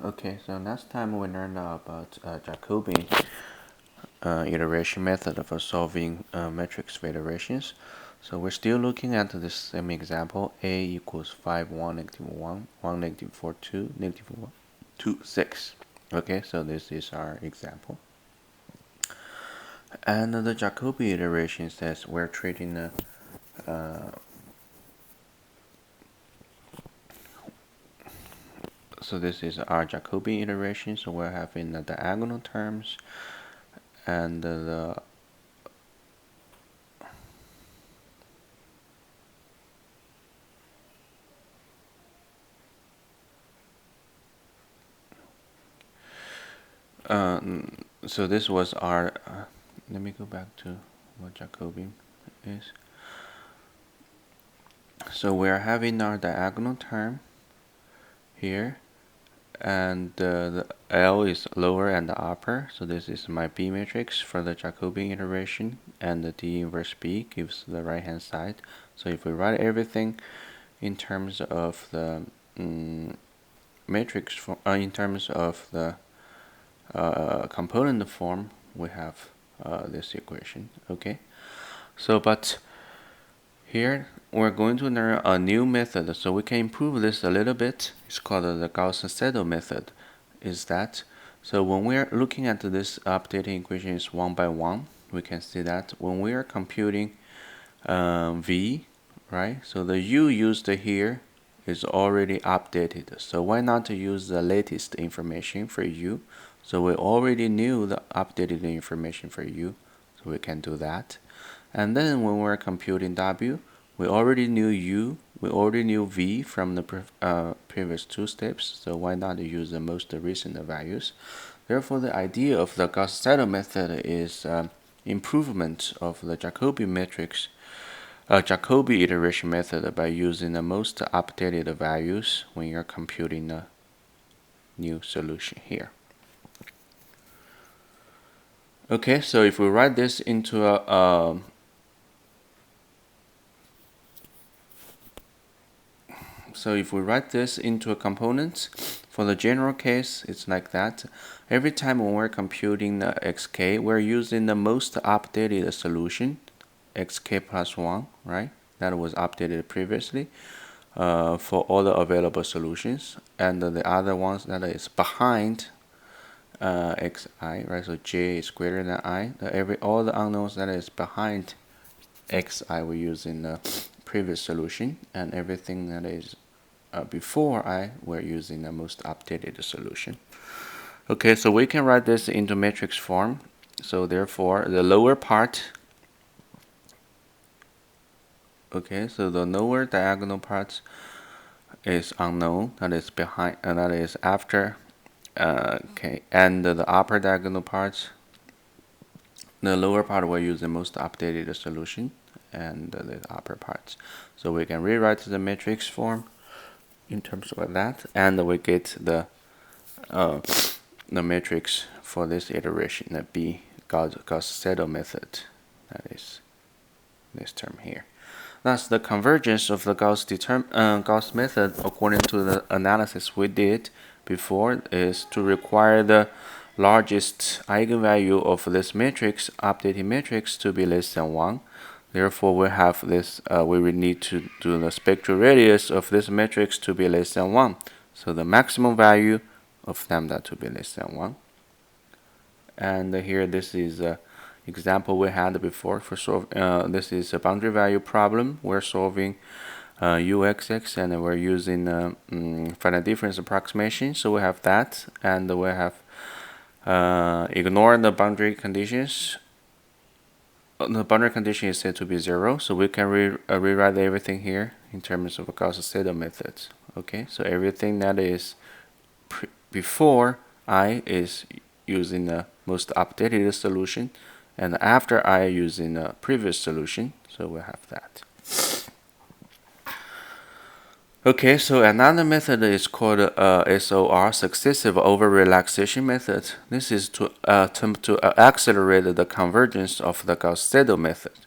Okay, so last time we learned about Jacobi iteration method for solving matrix federations. So we're still looking at this same example. A equals 5, 1, negative 1, 1, negative 4, 2, negative 1, 2, 6. Okay, so this is our example. And the Jacobi iteration says we're treating the so this is our Jacobi iteration. So we're having the diagonal terms and so this was our let me go back to what Jacobi is. So we're having our diagonal term here, and the L is lower and the upper. So this is my B matrix for the Jacobi iteration, and the D inverse B gives the right hand side. So if we write everything in terms of the matrix in terms of the component form, we have this equation. Okay, so but here we're going to learn a new method, so we can improve this a little bit. It's called the Gauss-Seidel method. Is that so? When we're looking at this updating equations one by one, we can see that when we are computing v, right? So the u used here is already updated. So why not use the latest information for u? So we already knew the updated information for u, so we can do that. And then when we're computing w, we already knew u, we already knew v from the previous two steps, so why not use the most recent values? Therefore, the idea of the Gauss-Seidel method is improvement of the Jacobi matrix, Jacobi iteration method by using the most updated values when you're computing a new solution here. Okay, so if we write this into a component, for the general case, it's like that. Every time when we're computing the xk, we're using the most updated solution, xk plus 1, right? That was updated previously for all the available solutions. And the other ones that is behind xi, right? So j is greater than I. All the unknowns that is behind xi we use in the previous solution, and everything that is before I we're using the most updated solution. Okay, so we can write this into matrix form. So therefore, the lower part. Okay, so the lower diagonal part is unknown. That is behind, and that is after. Okay, and the upper diagonal part, the lower part will use the most updated solution, and the upper parts. So we can rewrite the matrix form in terms of that, and we get the matrix for this iteration, the B Gauss-Seidel method. That is this term here. Thus, the convergence of the Gauss method, according to the analysis we did before, is to require the largest eigenvalue of this matrix, updated matrix, to be less than 1. Therefore, we have this. We will need to do the spectral radius of this matrix to be less than 1. So the maximum value of lambda to be less than 1. And here, this is a example we had before for this is a boundary value problem. We're solving uxx, and we're using finite difference approximation. So we have that, and we have ignore the boundary conditions. The boundary condition is said to be 0, so we can rewrite everything here in terms of a Gauss-Seidel method. Okay, so everything that is before I is using the most updated solution, and after I using the previous solution, so we have that. Okay, so another method is called SOR, successive over-relaxation method. This is to attempt to accelerate the convergence of the Gauss-Seidel method.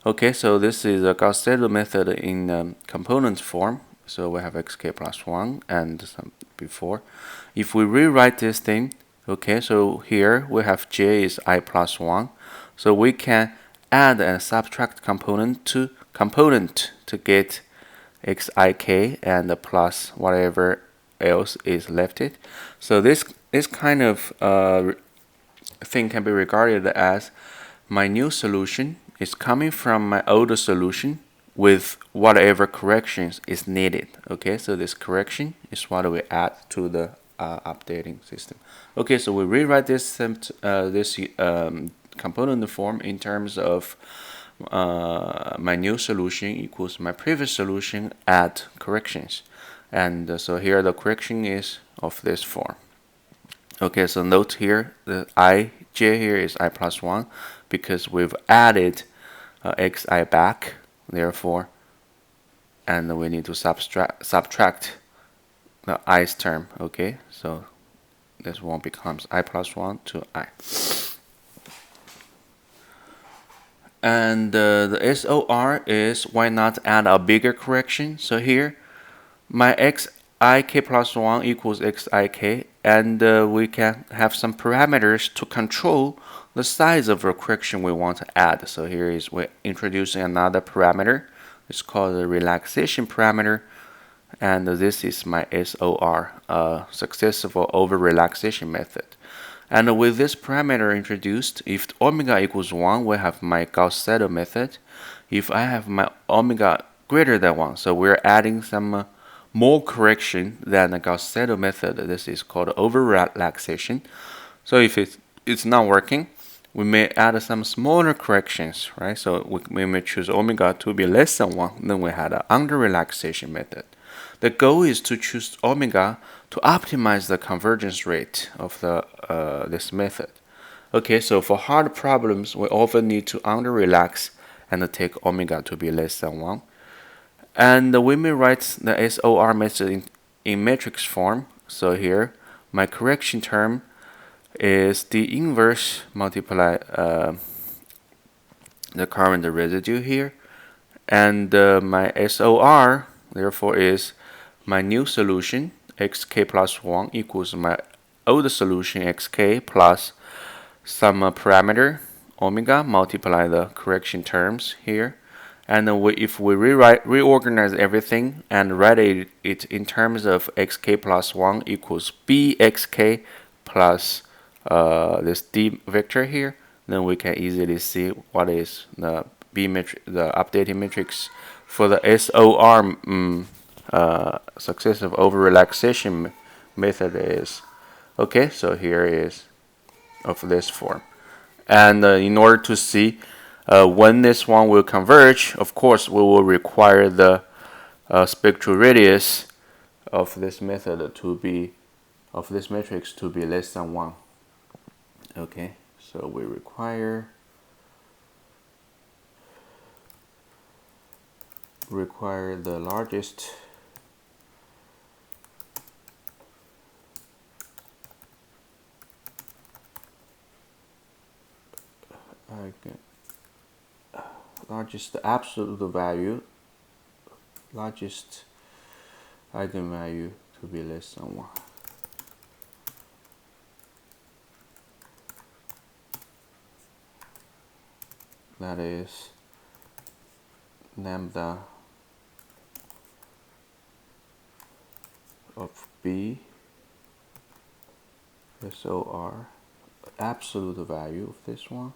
Okay, so this is a Gauss-Seidel method in component form. So we have xk plus 1 and some before. If we rewrite this thing, okay, so here we have j is I plus 1. So we can add and subtract component to get xik and plus whatever else is left it. So this kind of thing can be regarded as my new solution is coming from my older solution with whatever corrections is needed. Okay, so this correction is what we add to the updating system. Okay, so we rewrite this component form in terms of my new solution equals my previous solution add corrections. And so here the correction is of this form. Okay, so note here the ij here is I plus 1 because we've added xi back, therefore, and we need to subtract the i's term. Okay, so this one becomes I plus 1 to I. And the SOR is why not add a bigger correction? So here, my xik plus 1 equals xik, and we can have some parameters to control the size of the correction we want to add. So here is we're introducing another parameter. It's called the relaxation parameter, and this is my SOR, successful over relaxation method. And with this parameter introduced, if omega equals 1, we have my Gauss-Seidel method. If I have my omega greater than 1, so we're adding some more correction than the Gauss-Seidel method. This is called over-relaxation. So if it's not working, we may add some smaller corrections, right? So we may choose omega to be less than 1. Then we had an under-relaxation method. The goal is to choose omega to optimize the convergence rate of this method. Okay, so for hard problems, we often need to under-relax and take omega to be less than 1. And we may write the SOR method in matrix form. So here, my correction term is the inverse multiply the current residue here. And my SOR, therefore, is my new solution, xk plus 1 equals my old solution, xk plus some parameter, omega, multiply the correction terms here. And if we reorganize everything and write it in terms of xk plus 1 equals bxk plus this d vector here, then we can easily see what is the updating matrix for the SOR successive over relaxation method is. Okay, so here is of this form. And in order to see when this one will converge, of course, we will require the spectral radius of this method to be, of this matrix to be less than 1. Okay, so we require the largest absolute value, largest eigenvalue to be less than 1. That is lambda of B SOR, absolute value of this one,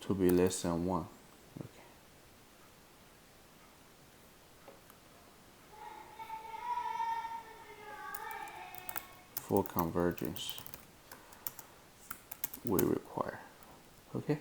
to be less than 1. Okay. For convergence we require. Okay.